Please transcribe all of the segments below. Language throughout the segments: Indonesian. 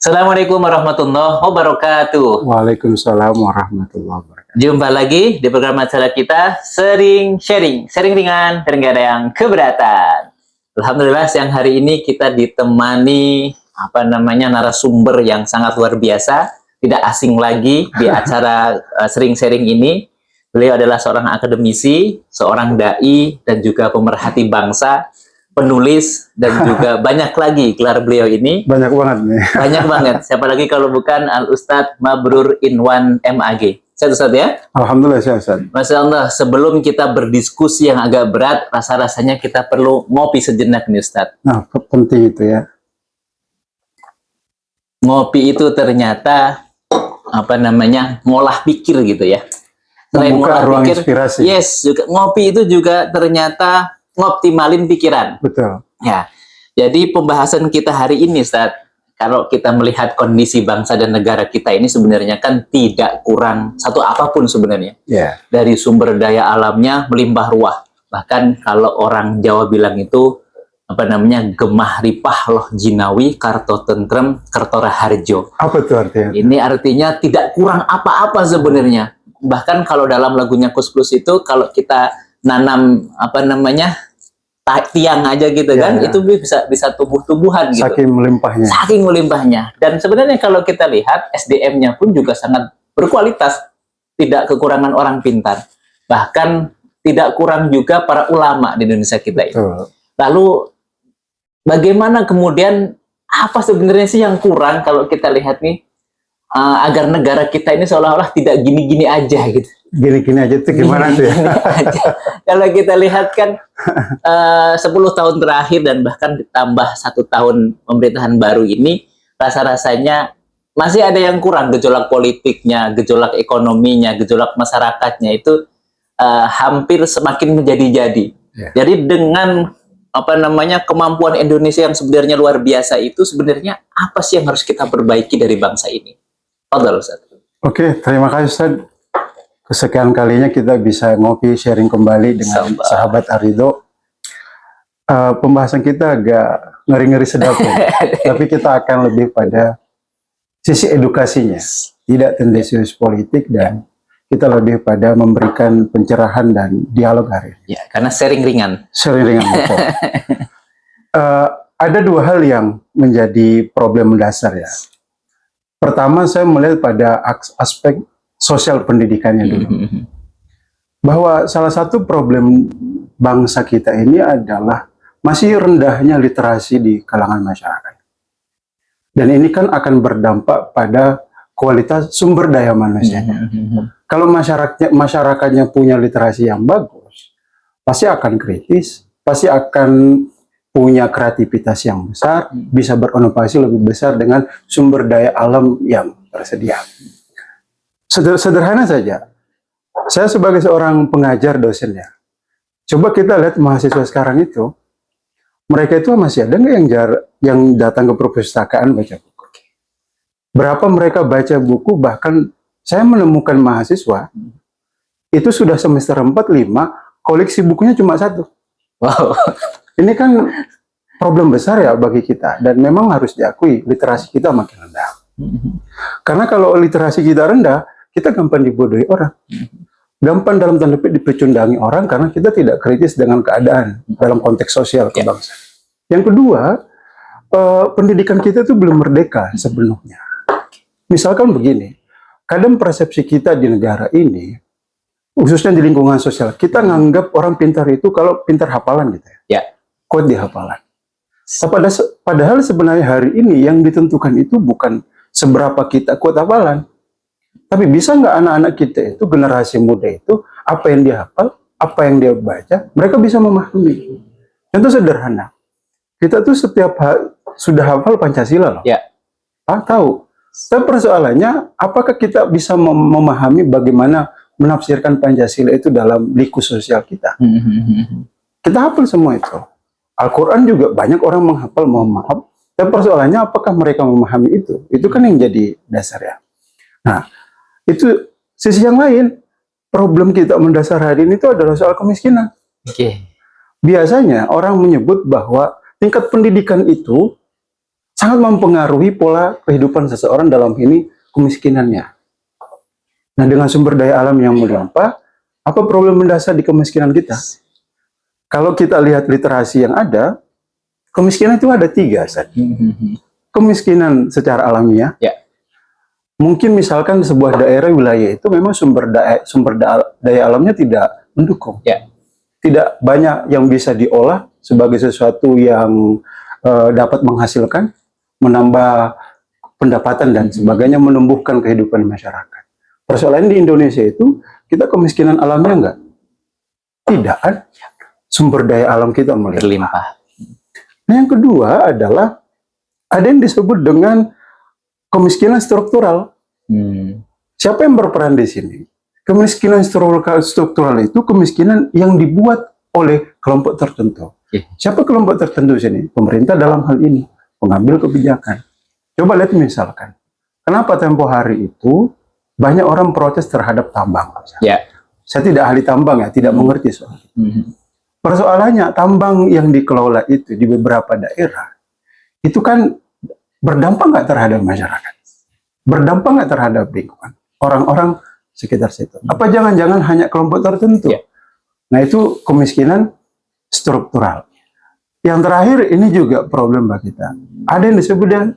Assalamualaikum warahmatullahi wabarakatuh. Waalaikumsalam warahmatullahi wabarakatuh. Jumpa lagi di program acara kita Sering Sharing, Sharing ringan dan gak ada yang keberatan. Alhamdulillah siang hari ini kita ditemani narasumber yang sangat luar biasa, tidak asing lagi di acara Sering Sharing ini. Beliau adalah seorang akademisi, seorang dai dan juga pemerhati bangsa, penulis, dan juga banyak lagi gelar beliau ini. Banyak banget nih. Banyak banget. Siapa lagi kalau bukan Al-Ustadz Mabrur Inwan MAG. Sehat Ustadz ya? Alhamdulillah sehat. Masya Allah, sebelum kita berdiskusi yang agak berat, rasa-rasanya kita perlu ngopi sejenak nih Ustadz. Nah, penting itu ya. Ngopi itu ternyata, ngolah pikir gitu ya. Selain Membuka ngolah ruang pikir, inspirasi. yes, juga, ngopi itu juga ternyata ngoptimalin pikiran. Betul. Ya, jadi pembahasan kita hari ini, Ustaz, kalau kita melihat kondisi bangsa dan negara kita ini sebenarnya kan tidak kurang satu apapun sebenarnya. Yeah. Dari sumber daya alamnya melimpah ruah. Bahkan kalau orang Jawa bilang itu gemah ripah loh jinawi karto tentrem kertora harjo. Apa itu artinya? Ini artinya tidak kurang apa-apa sebenarnya. Bahkan kalau dalam lagunya Kus Plus itu kalau kita nanam tiang aja gitu kan, itu bisa tumbuh-tumbuhan gitu. Saking melimpahnya. Saking melimpahnya. Dan sebenarnya kalau kita lihat SDM-nya pun juga sangat berkualitas, tidak kekurangan orang pintar. Bahkan tidak kurang juga para ulama di Indonesia kita ini. Lalu bagaimana kemudian apa sebenarnya sih yang kurang kalau kita lihat nih agar negara kita ini seolah-olah tidak gini-gini aja gitu. Gini-gini aja itu gimana tuh ya? Kalau kita lihat kan 10 tahun terakhir dan bahkan ditambah 1 tahun pemerintahan baru ini, rasa-rasanya masih ada yang kurang. Gejolak politiknya, gejolak ekonominya, gejolak masyarakatnya itu hampir semakin menjadi-jadi. Yeah. Jadi dengan kemampuan Indonesia yang sebenarnya luar biasa itu sebenarnya apa sih yang harus kita perbaiki dari bangsa ini? Oke, terima kasih Ustaz. Kesekian kalinya kita bisa ngopi sharing kembali dengan sahabat Arido. Pembahasan kita agak ngeri-ngeri sedap ya. Tapi kita akan lebih pada sisi edukasinya, tidak tendensius politik, dan kita lebih pada memberikan pencerahan dan dialog hari ini. Ya, karena sharing ringan. Sharing ringan betul. Ada 2 hal yang menjadi problem mendasar ya. Pertama, saya melihat pada aspek sosial pendidikannya dulu. Bahwa salah satu problem bangsa kita ini adalah masih rendahnya literasi di kalangan masyarakat. Dan ini kan akan berdampak pada kualitas sumber daya manusianya. Kalau masyarakatnya punya literasi yang bagus, pasti akan kritis, pasti akan punya kreativitas yang besar, bisa berinovasi lebih besar dengan sumber daya alam yang tersedia. Sederhana saja, saya sebagai seorang pengajar dosen ya, coba kita lihat mahasiswa sekarang itu, mereka itu masih ada nggak yang datang ke perpustakaan baca buku? Berapa mereka baca buku, bahkan saya menemukan mahasiswa, itu sudah semester 4-5, koleksi bukunya cuma 1. Wow. Ini kan problem besar ya bagi kita, dan memang harus diakui literasi kita makin rendah. Karena kalau literasi kita rendah, kita gampang dibodohi orang. Gampang dalam tanda petik dipecundangi orang karena kita tidak kritis dengan keadaan dalam konteks sosial kebangsaan. Yang kedua, pendidikan kita itu belum merdeka sepenuhnya. Misalkan begini, kadang persepsi kita di negara ini, khususnya di lingkungan sosial, kita nganggap orang pintar itu kalau pintar hafalan gitu ya. Quote di hafalan. Padahal sebenarnya hari ini yang ditentukan itu bukan seberapa kita quote hafalan, tapi bisa nggak anak-anak kita itu, generasi muda itu, apa yang dia hafal, apa yang dia baca, mereka bisa memahami. Contoh sederhana, kita tuh setiap sudah hafal Pancasila loh. Tahu. Tapi persoalannya, apakah kita bisa memahami bagaimana menafsirkan Pancasila itu dalam liku sosial kita? Kita hafal semua itu. Al-Quran juga banyak orang menghafal, mohon maaf. Dan persoalannya apakah mereka memahami itu? Itu kan yang jadi dasar ya. Nah, itu sisi yang lain. Problem kita mendasar hari ini itu adalah soal kemiskinan. Biasanya orang menyebut bahwa tingkat pendidikan itu sangat mempengaruhi pola kehidupan seseorang dalam ini kemiskinannya. Nah, dengan sumber daya alam yang melimpah, apa problem mendasar di kemiskinan kita? Kalau kita lihat literasi yang ada, kemiskinan itu ada 3, Sat. Kemiskinan secara alamiah. Ya. Mungkin misalkan sebuah daerah wilayah itu memang sumber daya alamnya tidak mendukung. Ya. Tidak banyak yang bisa diolah sebagai sesuatu yang dapat menghasilkan, menambah pendapatan dan sebagainya, menumbuhkan kehidupan masyarakat. Persoalan di Indonesia itu, kita kemiskinan alamnya enggak? Tidak kan? Sumber daya alam kita melimpah. Nah, yang kedua adalah ada yang disebut dengan kemiskinan struktural. Siapa yang berperan di sini? Kemiskinan struktural itu kemiskinan yang dibuat oleh kelompok tertentu. Siapa kelompok tertentu sini? Pemerintah dalam hal ini, pengambil kebijakan. Coba lihat misalkan, kenapa tempo hari itu banyak orang protes terhadap tambang? Ya. Saya tidak ahli tambang ya, tidak mengerti soal itu. Persoalannya tambang yang dikelola itu di beberapa daerah, itu kan berdampak nggak terhadap masyarakat? Berdampak nggak terhadap lingkungan? Orang-orang sekitar situ. Apa jangan-jangan hanya kelompok tertentu? Ya. Nah, itu kemiskinan struktural. Yang terakhir ini juga problem bagi kita. Ada yang disebut dengan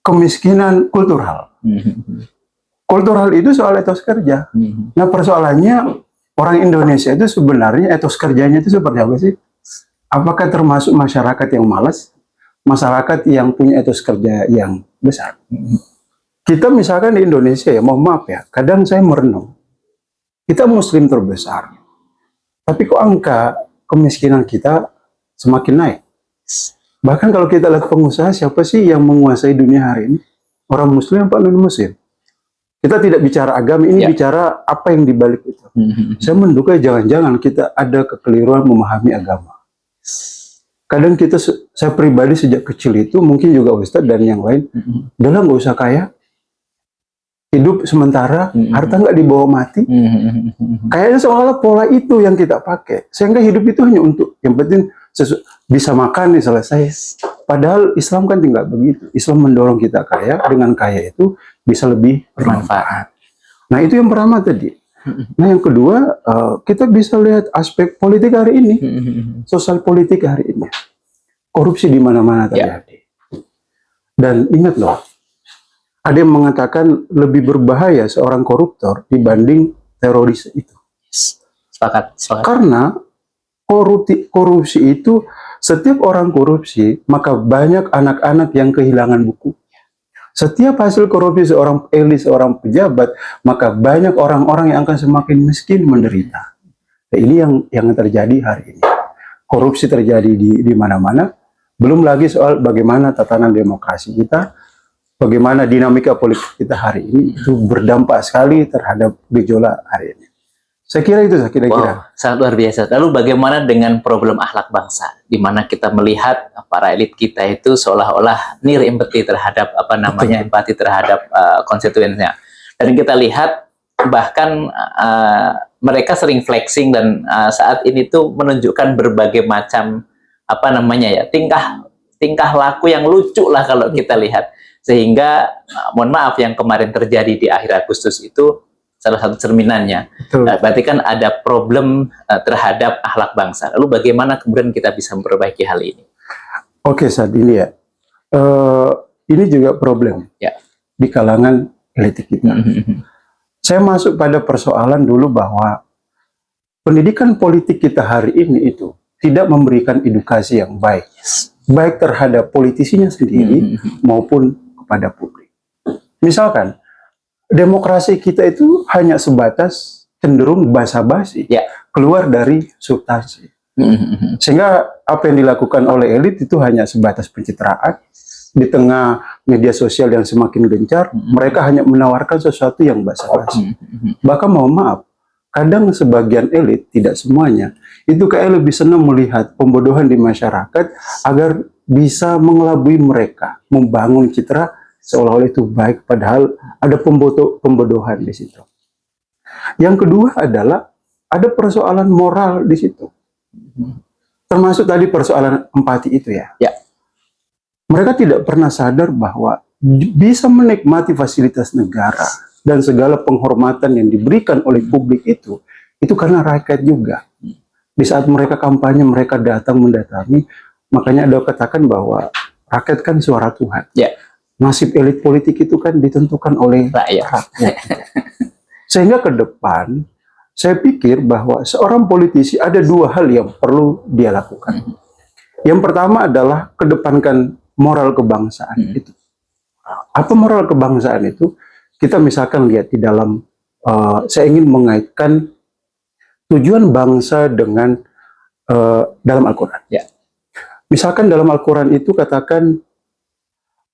kemiskinan kultural. Kultural itu soal etos kerja. Nah, persoalannya orang Indonesia itu sebenarnya etos kerjanya itu seperti apa sih? Apakah termasuk masyarakat yang malas? Masyarakat yang punya etos kerja yang besar? Kita misalkan di Indonesia ya, mohon maaf ya, kadang saya merenung. Kita muslim terbesar. Tapi kok angka kemiskinan kita semakin naik? Bahkan kalau kita lihat pengusaha, siapa sih yang menguasai dunia hari ini? Orang muslim apa non-muslim? Kita tidak bicara agama, ini bicara apa yang dibalik itu. Saya menduga jangan-jangan kita ada kekeliruan memahami agama. Kadang kita, saya pribadi sejak kecil itu, mungkin juga Ustadz dan yang lain, udah nggak usah kaya, hidup sementara, harta nggak dibawa mati. Kayaknya seolah-olah pola itu yang kita pakai, sehingga hidup itu hanya untuk yang penting bisa makan nih, selesai. Padahal Islam kan tidak begitu. Islam mendorong kita kaya, dengan kaya itu bisa lebih bermanfaat. Nah, itu yang pertama tadi. Nah, yang kedua, kita bisa lihat aspek politik hari ini, sosial politik hari ini. Korupsi di mana-mana terjadi. Dan ingat loh, ada yang mengatakan lebih berbahaya seorang koruptor dibanding teroris itu. Sepakat. Karena korupsi itu, setiap orang korupsi, maka banyak anak-anak yang kehilangan buku. Setiap hasil korupsi seorang elit, seorang pejabat, maka banyak orang-orang yang akan semakin miskin, menderita. Nah, ini yang terjadi hari ini. Korupsi terjadi di mana-mana. Belum lagi soal bagaimana tatanan demokrasi kita, bagaimana dinamika politik kita hari ini itu berdampak sekali terhadap gejolak hari ini. Saya kira itu, Wow, sangat luar biasa. Lalu bagaimana dengan problem akhlak bangsa, di mana kita melihat para elit kita itu seolah-olah near empathy terhadap empati terhadap konstituennya. Dan kita lihat bahkan mereka sering flexing dan saat ini tuh menunjukkan berbagai macam tingkah laku yang lucu lah kalau kita lihat. Sehingga mohon maaf yang kemarin terjadi di akhir Agustus itu salah satu cerminannya. Berarti kan ada problem terhadap akhlak bangsa. Lalu bagaimana kemudian kita bisa memperbaiki hal ini? Oke, saat ini ya, ini juga problem di kalangan elit kita. Saya masuk pada persoalan dulu bahwa pendidikan politik kita hari ini itu tidak memberikan edukasi yang baik, baik terhadap politisinya sendiri maupun kepada publik. Misalkan, demokrasi kita itu hanya sebatas cenderung basa-basi, keluar dari substansi. Sehingga apa yang dilakukan oleh elit itu hanya sebatas pencitraan. Di tengah media sosial yang semakin gencar, mereka hanya menawarkan sesuatu yang basa-basi. Bahkan mohon maaf, kadang sebagian elit, tidak semuanya, itu kayak lebih senang melihat pembodohan di masyarakat agar bisa mengelabui mereka, membangun citra seolah-olah itu baik, padahal ada pembodohan di situ. Yang kedua adalah ada persoalan moral di situ. Termasuk tadi persoalan empati itu ya. Mereka tidak pernah sadar bahwa bisa menikmati fasilitas negara dan segala penghormatan yang diberikan oleh publik itu karena rakyat juga. Di saat mereka kampanye, mereka mendatangi, makanya ada katakan bahwa rakyat kan suara Tuhan. Ya. Nasib elit politik itu kan ditentukan oleh rakyat. Sehingga ke depan, saya pikir bahwa seorang politisi ada dua hal yang perlu dia lakukan. Yang pertama adalah kedepankan moral kebangsaan itu. Apa moral kebangsaan itu? Kita misalkan lihat di dalam, saya ingin mengaitkan tujuan bangsa dengan dalam Al-Quran. Ya. Misalkan dalam Al-Quran itu katakan,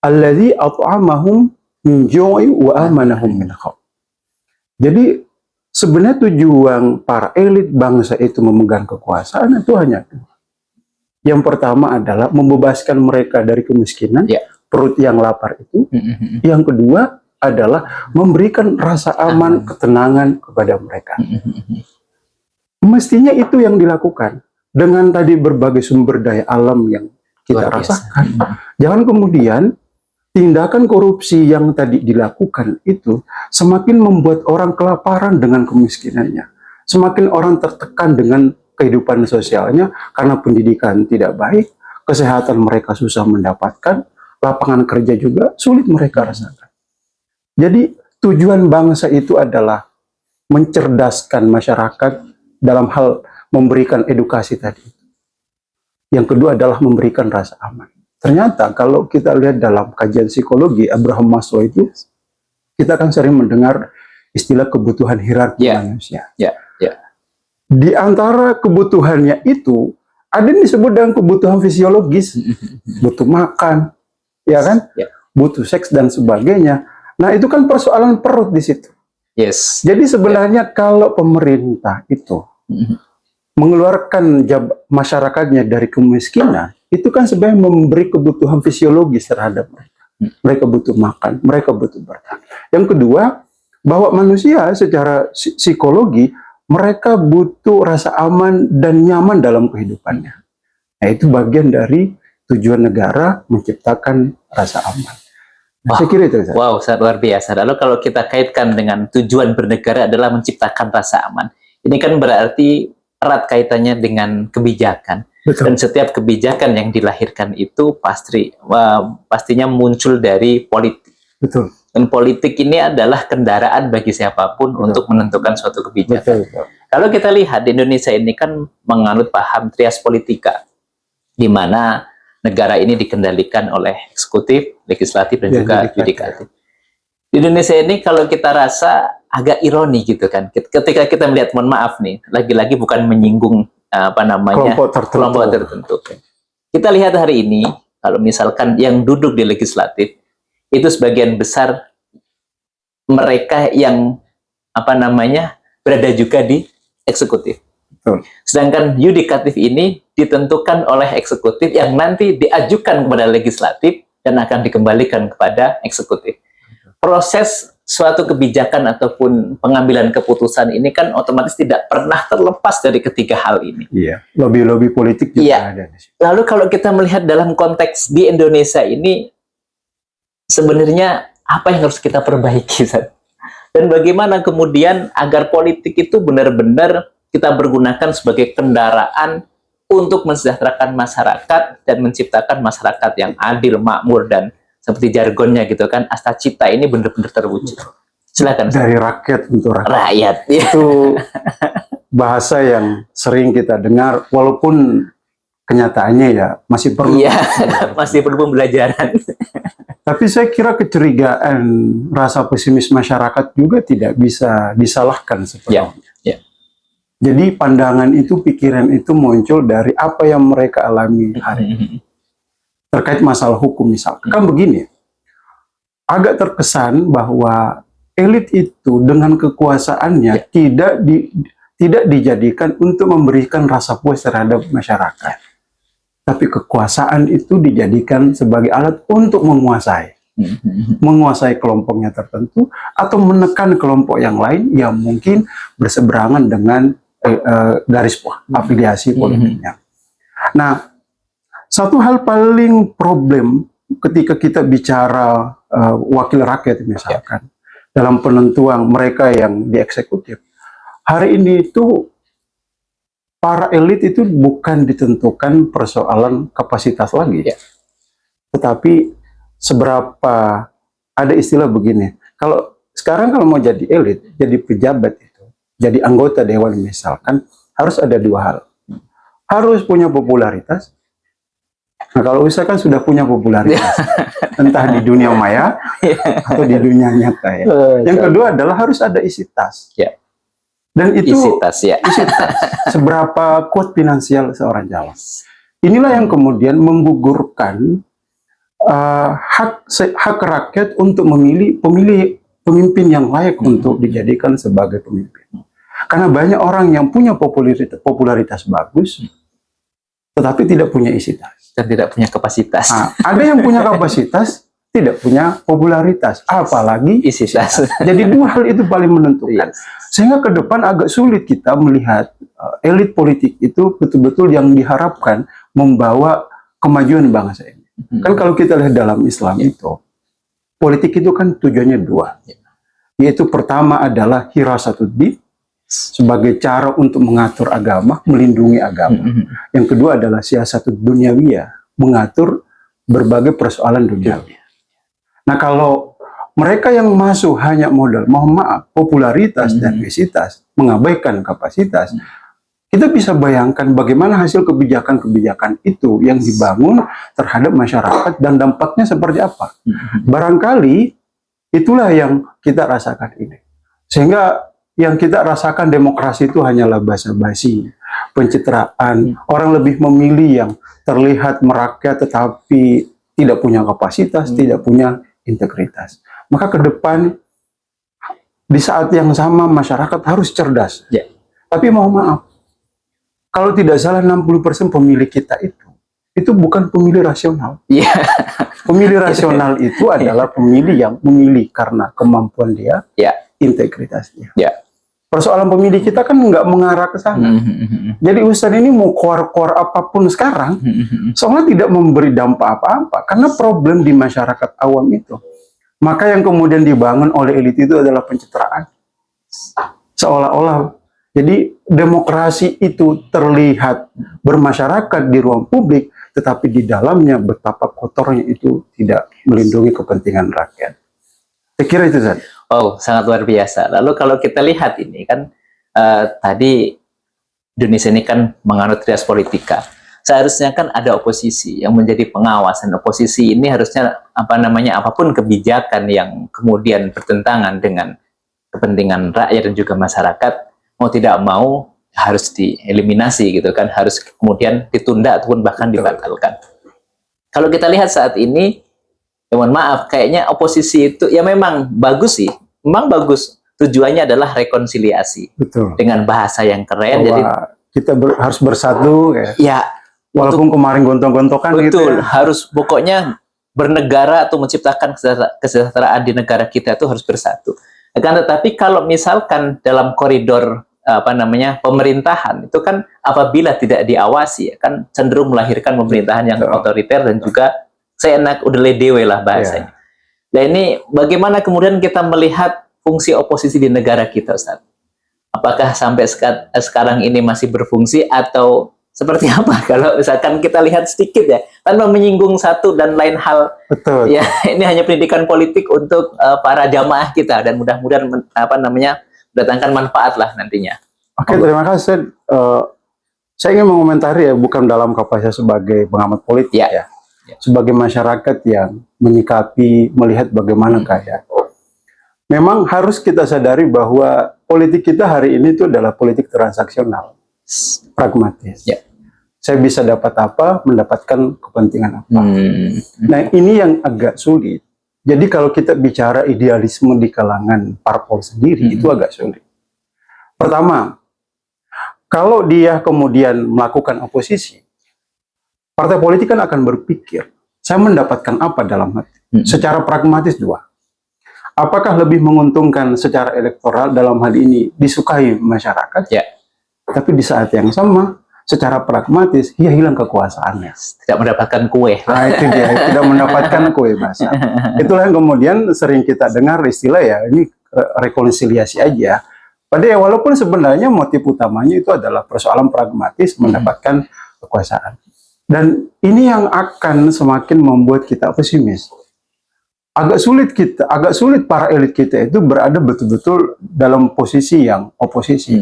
alladzi at'amahum min ju'i wa amanahum min khauf. Jadi sebenarnya tujuan para elit bangsa itu memegang kekuasaan itu hanya dua. Yang pertama adalah membebaskan mereka dari kemiskinan, perut yang lapar itu. Yang kedua adalah memberikan rasa aman, ketenangan kepada mereka. Mestinya itu yang dilakukan dengan tadi berbagai sumber daya alam yang kita rasakan. Jangan kemudian tindakan korupsi yang tadi dilakukan itu semakin membuat orang kelaparan dengan kemiskinannya. Semakin orang tertekan dengan kehidupan sosialnya karena pendidikan tidak baik, kesehatan mereka susah mendapatkan, lapangan kerja juga sulit mereka rasakan. Jadi tujuan bangsa itu adalah mencerdaskan masyarakat dalam hal memberikan edukasi tadi. Yang kedua adalah memberikan rasa aman. Ternyata kalau kita lihat dalam kajian psikologi Abraham Maslow itu, kita kan sering mendengar istilah kebutuhan hierarki manusia. Di antara kebutuhannya itu, ada yang disebut dengan kebutuhan fisiologis, butuh makan, ya kan, butuh seks dan sebagainya. Nah itu kan persoalan perut di situ. Yes. Jadi sebenarnya kalau pemerintah itu mengeluarkan masyarakatnya dari kemiskinan, itu kan sebenarnya memberi kebutuhan fisiologis terhadap mereka. Mereka butuh makan, mereka butuh bertahan. Yang kedua, bahwa manusia secara psikologi, mereka butuh rasa aman dan nyaman dalam kehidupannya. Nah, itu bagian dari tujuan negara menciptakan rasa aman. Nah, saya kira itu. Wow, sangat luar biasa. Lalu kalau kita kaitkan dengan tujuan bernegara adalah menciptakan rasa aman. Ini kan berarti erat kaitannya dengan kebijakan. Betul. Dan setiap kebijakan yang dilahirkan itu pastinya muncul dari politik. Betul. Dan politik ini adalah kendaraan bagi siapapun untuk menentukan suatu kebijakan. Betul. Kalau kita lihat di Indonesia ini kan menganut paham trias politika, di mana negara ini dikendalikan oleh eksekutif, legislatif, dan juga yudikatif. Di Indonesia ini kalau kita rasa agak ironi gitu kan, ketika kita melihat, mohon maaf nih, lagi-lagi bukan menyinggung kelompok tertentu. Kita lihat hari ini, kalau misalkan yang duduk di legislatif, itu sebagian besar mereka yang berada juga di eksekutif. Sedangkan yudikatif ini ditentukan oleh eksekutif yang nanti diajukan kepada legislatif dan akan dikembalikan kepada eksekutif. Proses suatu kebijakan ataupun pengambilan keputusan ini kan otomatis tidak pernah terlepas dari ketiga hal ini. Iya, lobby-lobby politik juga ada. Lalu kalau kita melihat dalam konteks di Indonesia ini, sebenarnya apa yang harus kita perbaiki, dan bagaimana kemudian agar politik itu benar-benar kita pergunakan sebagai kendaraan untuk mensejahterakan masyarakat dan menciptakan masyarakat yang adil, makmur, dan seperti jargonnya gitu kan, asta cita ini benar-benar terwujud. Silakan. Dari rakyat untuk rakyat. Rakyat. Itu bahasa yang sering kita dengar, walaupun kenyataannya ya masih perlu. Iya, masih perlu pembelajaran. Tapi saya kira kecurigaan, rasa pesimis masyarakat juga tidak bisa disalahkan sepenuhnya. Jadi pandangan itu, pikiran itu muncul dari apa yang mereka alami hari ini. Terkait masalah hukum misalkan. Kan begini, agak terkesan bahwa elit itu dengan kekuasaannya tidak dijadikan untuk memberikan rasa puas terhadap masyarakat. Tapi kekuasaan itu dijadikan sebagai alat untuk menguasai. Menguasai kelompoknya tertentu atau menekan kelompok yang lain yang mungkin berseberangan dengan garis afiliasi politiknya. Nah, satu hal paling problem ketika kita bicara wakil rakyat misalkan, dalam penentuan mereka yang di eksekutif, hari ini itu para elit itu bukan ditentukan persoalan kapasitas lagi, tetapi seberapa, ada istilah begini, kalau sekarang kalau mau jadi elit, jadi pejabat itu, jadi anggota dewan misalkan, harus ada dua hal. Harus punya popularitas. Nah, kalau misalkan sudah punya popularitas, entah di dunia maya atau di dunia nyata ya. Yang kedua adalah harus ada isi tas. Dan itu isi tas, isi tas. Seberapa kuat finansial seorang calon. Inilah yang kemudian menggugurkan hak rakyat untuk memilih pemimpin yang layak untuk dijadikan sebagai pemimpin. Karena banyak orang yang punya popularitas bagus, tetapi tidak punya isi tas. Dan tidak punya kapasitas. Nah, ada yang punya kapasitas, tidak punya popularitas, apalagi isi tas. Jadi dua hal itu paling menentukan. Sehingga ke depan agak sulit kita melihat elit politik itu betul-betul yang diharapkan membawa kemajuan bangsa ini. Kan kalau kita lihat dalam Islam itu, politik itu kan tujuannya dua. Yaitu pertama adalah hirasatuddin, sebagai cara untuk mengatur agama, melindungi agama. Yang kedua adalah siasatud dunyawiyah, mengatur berbagai persoalan duniawi. Nah, kalau mereka yang masuk hanya modal, mohon maaf, popularitas dan visitas, mengabaikan kapasitas, kita bisa bayangkan bagaimana hasil kebijakan-kebijakan itu yang dibangun terhadap masyarakat dan dampaknya seperti apa. Barangkali itulah yang kita rasakan ini. Sehingga yang kita rasakan demokrasi itu hanyalah basa-basi, pencitraan. Orang lebih memilih yang terlihat merakyat tetapi tidak punya kapasitas, tidak punya integritas. Maka ke depan, di saat yang sama masyarakat harus cerdas. Tapi mohon maaf, kalau tidak salah 60% pemilih kita itu bukan pemilih rasional. Pemilih rasional itu adalah pemilih yang memilih karena kemampuan dia, integritasnya. Persoalan pemilih kita kan nggak mengarah ke sana. Jadi Ustadz ini mau keluar apapun sekarang, soalnya tidak memberi dampak apa-apa. Karena problem di masyarakat awam itu. Maka yang kemudian dibangun oleh elit itu adalah pencitraan. Seolah-olah, jadi demokrasi itu terlihat bermasyarakat di ruang publik, tetapi di dalamnya betapa kotornya itu tidak melindungi kepentingan rakyat. Saya kira itu, Zat. Oh, sangat luar biasa. Lalu kalau kita lihat ini kan tadi Indonesia ini kan menganut trias politika. Seharusnya kan ada oposisi yang menjadi pengawas, dan oposisi ini harusnya apapun kebijakan yang kemudian bertentangan dengan kepentingan rakyat dan juga masyarakat, mau tidak mau harus dieliminasi gitu kan, harus kemudian ditunda ataupun bahkan dibatalkan. Kalau kita lihat saat ini, ya mohon maaf, kayaknya oposisi itu ya memang bagus sih, memang bagus. Tujuannya adalah rekonsiliasi. Betul. Dengan bahasa yang keren. Bahwa jadi kita harus bersatu. Ya. Walaupun kemarin gontong-gontokan. Betul. Gitu ya. Harus pokoknya bernegara atau menciptakan kesejahteraan di negara kita itu harus bersatu. Akan tetapi kalau misalkan dalam koridor pemerintahan itu kan apabila tidak diawasi, kan cenderung melahirkan pemerintahan yang otoriter dan juga seenak udah ledewe lah bahasanya. Nah ini bagaimana kemudian kita melihat fungsi oposisi di negara kita, Ustaz? Apakah sampai sekarang ini masih berfungsi atau seperti apa? Kalau misalkan kita lihat sedikit ya, tanpa menyinggung satu dan lain hal. Betul. Ya, ini hanya pendidikan politik untuk para jamaah kita dan mudah-mudahan mendatangkan manfaat lah nantinya. Oke, terima kasih. Saya ingin mengomentari ya, bukan dalam kapasitas sebagai pengamat politik ya. Sebagai masyarakat yang menyikapi, melihat bagaimana keadaan. Memang harus kita sadari bahwa politik kita hari ini itu adalah politik transaksional, pragmatis. Saya bisa dapat apa, mendapatkan kepentingan apa. Nah, ini yang agak sulit. Jadi kalau kita bicara idealisme di kalangan parpol sendiri, itu agak sulit. Pertama, kalau dia kemudian melakukan oposisi, partai politik kan akan berpikir, saya mendapatkan apa dalam hati? Secara pragmatis dua. Apakah lebih menguntungkan secara elektoral dalam hal ini disukai masyarakat? Tapi di saat yang sama, secara pragmatis, ia hilang kekuasaannya. Tidak mendapatkan kue. Nah, itu dia, tidak mendapatkan kue basah. Itulah yang kemudian sering kita dengar istilah ya, ini rekonsiliasi aja. Padahal ya, walaupun sebenarnya motif utamanya itu adalah persoalan pragmatis mendapatkan kekuasaan. Dan ini yang akan semakin membuat kita pesimis. Agak sulit para elit kita itu berada betul-betul dalam posisi yang oposisi.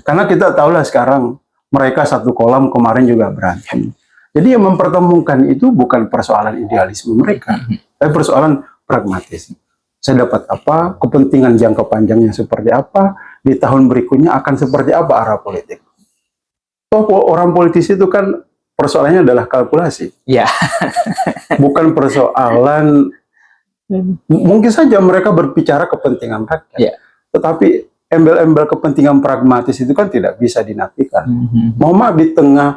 Karena kita tahulah sekarang mereka satu kolam, kemarin juga berantem. Jadi yang mempertemukan itu bukan persoalan idealisme mereka, tapi persoalan pragmatis. Saya dapat apa, kepentingan jangka panjangnya seperti apa, di tahun berikutnya akan seperti apa arah politik. Toh orang politisi itu kan persoalannya adalah kalkulasi. Ya. Bukan persoalan, mungkin saja mereka berbicara kepentingan rakyat. Ya. Tetapi embel-embel kepentingan pragmatis itu kan tidak bisa dinafikan. Mohon maaf, di tengah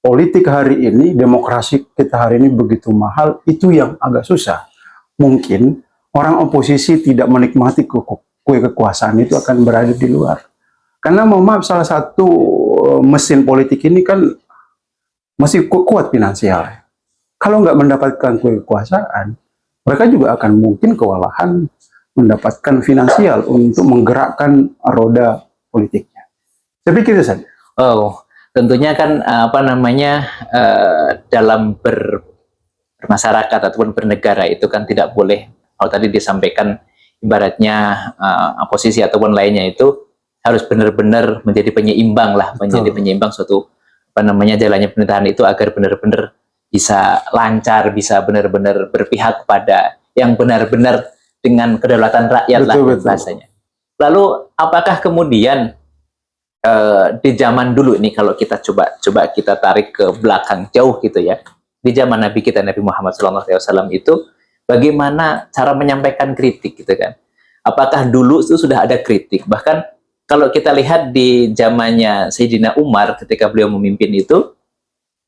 politik hari ini, demokrasi kita hari ini begitu mahal, itu yang agak susah. Mungkin orang oposisi tidak menikmati kue kekuasaan itu akan berada di luar. Karena mohon maaf, salah satu mesin politik ini kan masih kuat finansial. Kalau nggak mendapatkan kue kekuasaan, mereka juga akan mungkin kewalahan mendapatkan finansial untuk menggerakkan roda politiknya. Saya pikir itu saja. Oh, tentunya kan dalam bermasyarakat ataupun bernegara itu kan tidak boleh, kalau tadi disampaikan ibaratnya oposisi ataupun lainnya itu harus benar-benar menjadi penyeimbang lah, menjadi penyeimbang suatu jalannya pemerintahan itu agar benar-benar bisa lancar, bisa benar-benar berpihak kepada yang benar-benar dengan kedaulatan rakyat lah bahasanya. Lalu apakah kemudian di zaman dulu ini, kalau kita coba kita tarik ke belakang jauh gitu ya, di zaman Nabi kita Nabi Muhammad SAW itu bagaimana cara menyampaikan kritik gitu kan? Apakah dulu itu sudah ada kritik? Bahkan kalau kita lihat di zamannya Sayyidina Umar ketika beliau memimpin itu,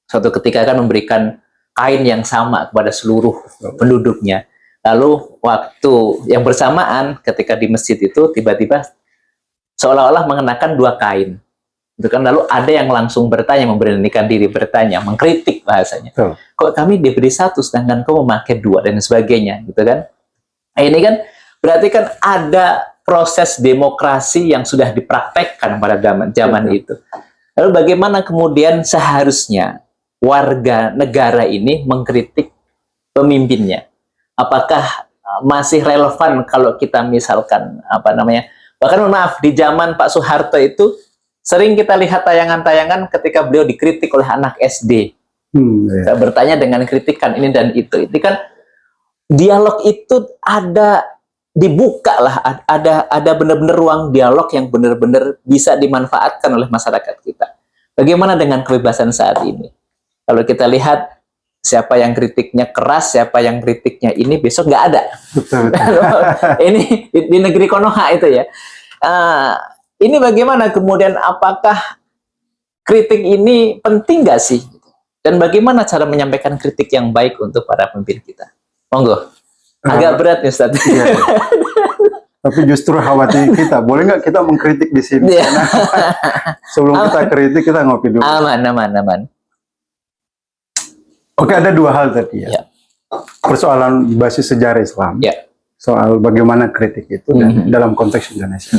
suatu ketika kan memberikan kain yang sama kepada seluruh penduduknya. Lalu waktu yang bersamaan ketika di masjid itu tiba-tiba seolah-olah mengenakan dua kain. Itu kan, lalu ada yang langsung bertanya, memberanikan diri bertanya, mengkritik bahasanya. Kok kami diberi satu sedangkan kau memakai dua dan sebagainya, gitu kan? Nah, ini kan berarti kan ada proses demokrasi yang sudah dipraktekkan pada zaman itu. Lalu bagaimana kemudian seharusnya warga negara ini mengkritik pemimpinnya? Apakah masih relevan kalau kita misalkan bahkan maaf, di zaman Pak Soeharto itu sering kita lihat tayangan-tayangan ketika beliau dikritik oleh anak SD. Bertanya dengan kritikan ini dan itu. Itu kan dialog itu dibuka lah, ada benar-benar ruang dialog yang benar-benar bisa dimanfaatkan oleh masyarakat kita. Bagaimana dengan kebebasan saat ini? Kalau kita lihat siapa yang kritiknya keras, siapa yang kritiknya ini, besok nggak ada. Betul. Ini di negeri Konoha itu ya. Ini bagaimana kemudian, apakah kritik ini penting nggak sih? Dan bagaimana cara menyampaikan kritik yang baik untuk para pemimpin kita? Monggo. Agak berat nih Ustaz. Iya. Tapi justru khawatir kita, boleh nggak kita mengkritik di sini? Iya. Sebelum kita kritik, kita ngopi dulu. Aman. Oke, ada dua hal tadi ya. Persoalan basis sejarah Islam. Soal bagaimana kritik itu dan dalam konteks Indonesia.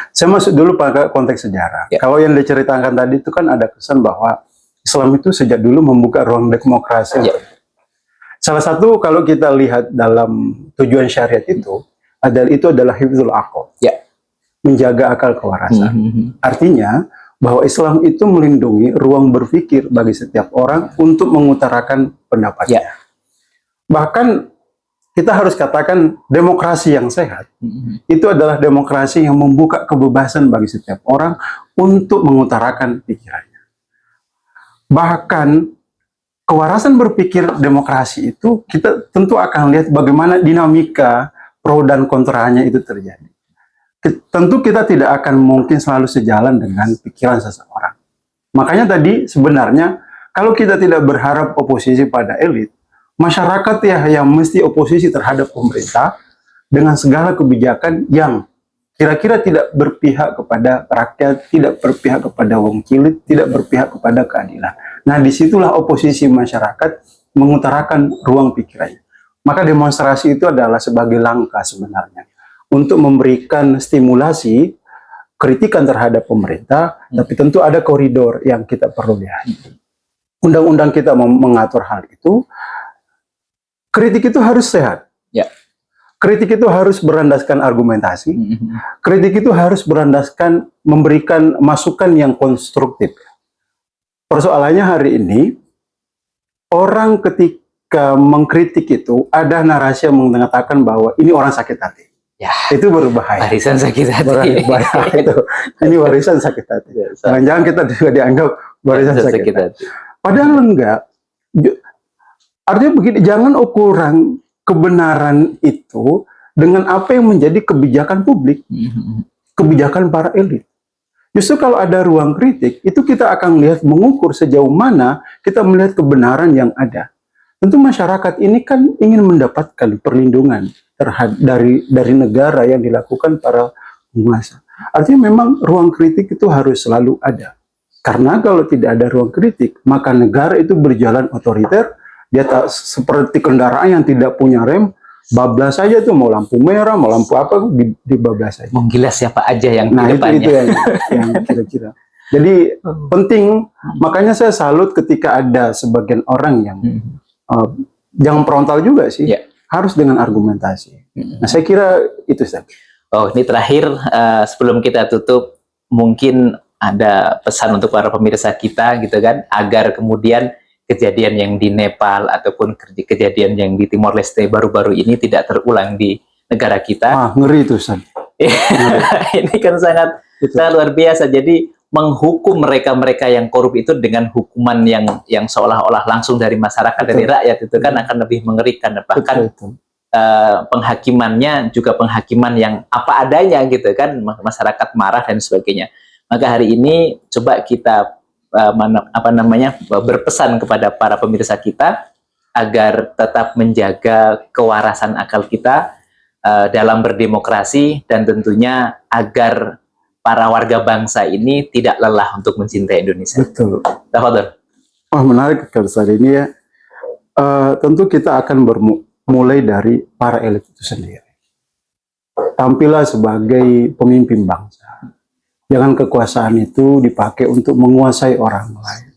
Saya masuk dulu pada konteks sejarah. Kalau yang diceritakan tadi itu kan ada kesan bahwa Islam itu sejak dulu membuka ruang demokrasi. Salah satu kalau kita lihat dalam tujuan syariat itu adalah hifdzul aql. Menjaga akal kewarasan. Artinya bahwa Islam itu melindungi ruang berpikir bagi setiap orang untuk mengutarakan pendapatnya. Bahkan kita harus katakan demokrasi yang sehat itu adalah demokrasi yang membuka kebebasan bagi setiap orang untuk mengutarakan pikirannya. Bahkan kewarasan berpikir demokrasi itu kita tentu akan lihat bagaimana dinamika pro dan kontranya itu terjadi. Tentu kita tidak akan mungkin selalu sejalan dengan pikiran seseorang. Makanya tadi sebenarnya kalau kita tidak berharap oposisi pada elit, masyarakat ya yang mesti oposisi terhadap pemerintah dengan segala kebijakan yang kira-kira tidak berpihak kepada rakyat, tidak berpihak kepada wong cilik, tidak berpihak kepada keadilan. Nah, disitulah oposisi masyarakat mengutarakan ruang pikirannya. Maka demonstrasi itu adalah sebagai langkah sebenarnya untuk memberikan stimulasi kritikan terhadap pemerintah, tapi tentu ada koridor yang kita perlu lihat. Undang-undang kita mengatur hal itu. Kritik itu harus sehat. Ya. Kritik itu harus berlandaskan argumentasi. Kritik itu harus berlandaskan memberikan masukan yang konstruktif. Persoalannya hari ini, orang ketika mengkritik itu ada narasi yang mengatakan bahwa ini orang sakit hati. Ya, itu berbahaya. Warisan sakit hati. Berbahaya itu. Ini warisan sakit hati. Jangan-jangan kita juga dianggap warisan sakit hati. Padahal enggak. Artinya begini, jangan ukuran kebenaran itu dengan apa yang menjadi kebijakan publik, kebijakan para elit. Justru kalau ada ruang kritik, itu kita akan lihat mengukur sejauh mana kita melihat kebenaran yang ada. Tentu masyarakat ini kan ingin mendapatkan perlindungan dari negara yang dilakukan para penguasa. Artinya memang ruang kritik itu harus selalu ada. Karena kalau tidak ada ruang kritik, maka negara itu berjalan otoriter, dia tak seperti kendaraan yang tidak punya rem, bablas saja tuh, mau lampu merah, mau lampu apa, dibablas saja. Menggila siapa aja yang nah, di depannya. itu yang kira-kira. Jadi penting, makanya saya salut ketika ada sebagian orang yang jangan frontal juga sih. Ya. Harus dengan argumentasi. Nah, saya kira itu saja. Oh, ini terakhir sebelum kita tutup, mungkin ada pesan untuk para pemirsa kita gitu kan, agar kemudian kejadian yang di Nepal ataupun kejadian yang di Timor Leste baru-baru ini tidak terulang di negara kita. Ngeri itu, San. Ini kan sangat luar biasa. Jadi menghukum mereka-mereka yang korup itu dengan hukuman yang seolah-olah langsung dari masyarakat, dari rakyat, itu kan akan lebih mengerikan. Bahkan penghakimannya juga penghakiman yang apa adanya gitu kan, masyarakat marah dan sebagainya. Maka hari ini coba kita berpesan kepada para pemirsa kita agar tetap menjaga kewarasan akal kita dalam berdemokrasi, dan tentunya agar para warga bangsa ini tidak lelah untuk mencintai Indonesia. Betul. Tafadhol. Oh, menarik saat ini ya. Tentu kita akan mulai dari para elit itu sendiri. Tampillah sebagai pemimpin bangsa. Jangan kekuasaan itu dipakai untuk menguasai orang lain.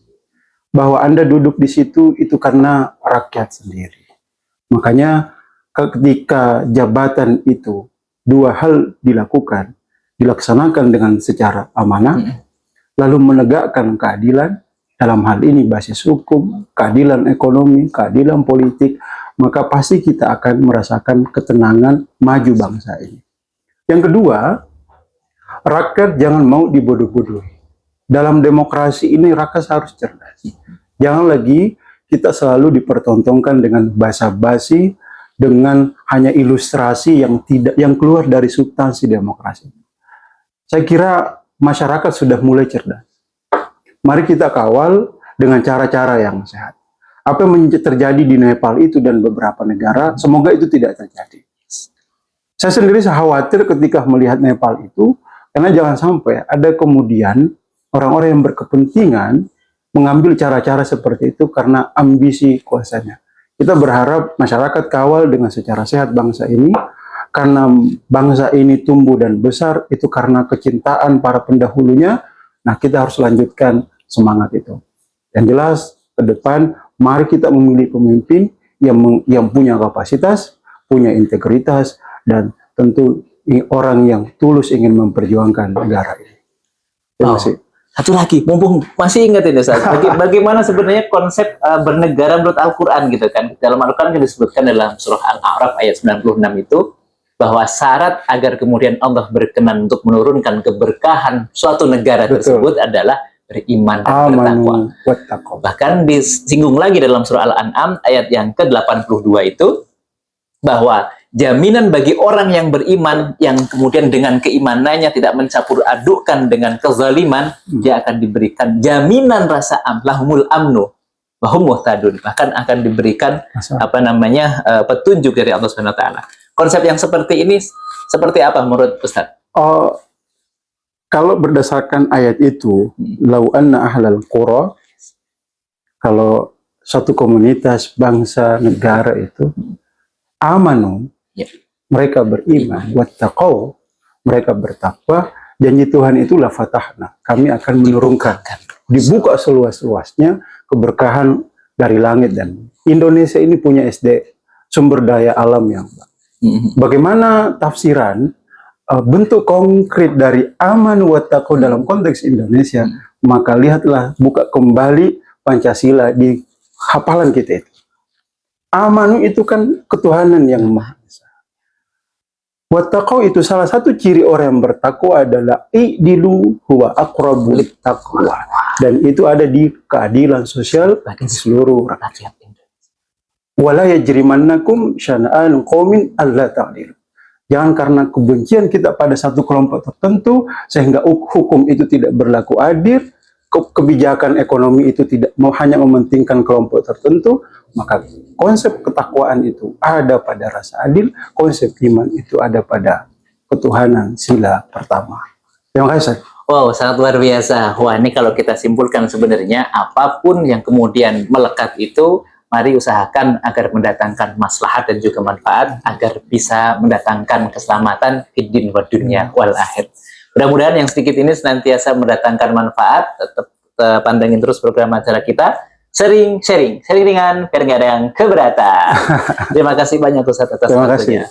Bahwa Anda duduk di situ itu karena rakyat sendiri. Makanya ketika jabatan itu dua hal dilaksanakan dengan secara amanah, lalu menegakkan keadilan, dalam hal ini basis hukum, keadilan ekonomi, keadilan politik, maka pasti kita akan merasakan ketenangan maju bangsa ini. Yang kedua, rakyat jangan mau dibodoh-bodohi. Dalam demokrasi ini rakyat harus cerdas. Jangan lagi kita selalu dipertontonkan dengan basa-basi, dengan hanya ilustrasi yang keluar dari substansi demokrasi. Saya kira masyarakat sudah mulai cerdas. Mari kita kawal dengan cara-cara yang sehat. Apa yang terjadi di Nepal itu dan beberapa negara, semoga itu tidak terjadi. Saya sendiri khawatir ketika melihat Nepal itu, karena jangan sampai ada kemudian orang-orang yang berkepentingan mengambil cara-cara seperti itu karena ambisi kuasanya. Kita berharap masyarakat kawal dengan secara sehat bangsa ini, karena bangsa ini tumbuh dan besar itu karena kecintaan para pendahulunya. Nah, kita harus lanjutkan semangat itu. Yang jelas ke depan, mari kita memilih pemimpin yang punya kapasitas, punya integritas, dan tentu orang yang tulus ingin memperjuangkan negara ini. Terima kasih. Satu lagi, mumpung masih ingat ini, Ustaz. Bagaimana sebenarnya konsep bernegara menurut Al-Quran gitu kan? Dalam Al-Quran kan disebutkan dalam surah Al-A'raf ayat 96 itu, bahwa syarat agar kemudian Allah berkenan untuk menurunkan keberkahan suatu negara tersebut adalah beriman dan bertakwa. Bahkan disinggung lagi dalam surah Al-An'am ayat yang ke-82 itu, bahwa jaminan bagi orang yang beriman, yang kemudian dengan keimanannya tidak mencampur adukkan dengan kezaliman, dia akan diberikan jaminan rasa lahumul amnu wa hum muhtadun, bahkan akan diberikan petunjuk dari Allah Subhanahu wa taala. Konsep yang seperti ini seperti apa menurut Ustaz? Oh, kalau berdasarkan ayat itu, lau anna ahlal qura, kalau satu komunitas, bangsa, negara itu amanu, Ya. mereka beriman, wattaqau, mereka bertakwa, janji Tuhan itulah fatahna, kami akan menurunkan, dibuka seluas-luasnya keberkahan dari langit. Dan Indonesia ini punya sumber daya alam yang bagaimana tafsiran bentuk konkret dari aman wattaqau dalam konteks Indonesia, maka lihatlah, buka kembali Pancasila di hafalan kita itu. Amanu itu kan ketuhanan yang maha esa. Wattaqau itu salah satu ciri orang yang bertakwa adalah i'dilu huwa aqrabu littaqwa. Dan itu ada di keadilan sosial bagi seluruh rakyat Indonesia. Wala yajrimannakum syana'an qaumin alla ta'dilu. Jangan karena kebencian kita pada satu kelompok tertentu sehingga hukum itu tidak berlaku adil, kebijakan ekonomi itu tidak hanya mementingkan kelompok tertentu, maka konsep ketakwaan itu ada pada rasa adil, konsep iman itu ada pada ketuhanan, sila pertama. Terima kasih. Wow, sangat luar biasa. Wah, ini kalau kita simpulkan sebenarnya apapun yang kemudian melekat itu, mari usahakan agar mendatangkan maslahat dan juga manfaat, agar bisa mendatangkan keselamatan di dunia dunia wal akhir. Mudah-mudahan yang sedikit ini senantiasa mendatangkan manfaat. Tetap pandangin terus program acara kita. Sering sharing ringan, biar nggak ada yang keberatan. Terima kasih banyak Ustaz atas waktunya.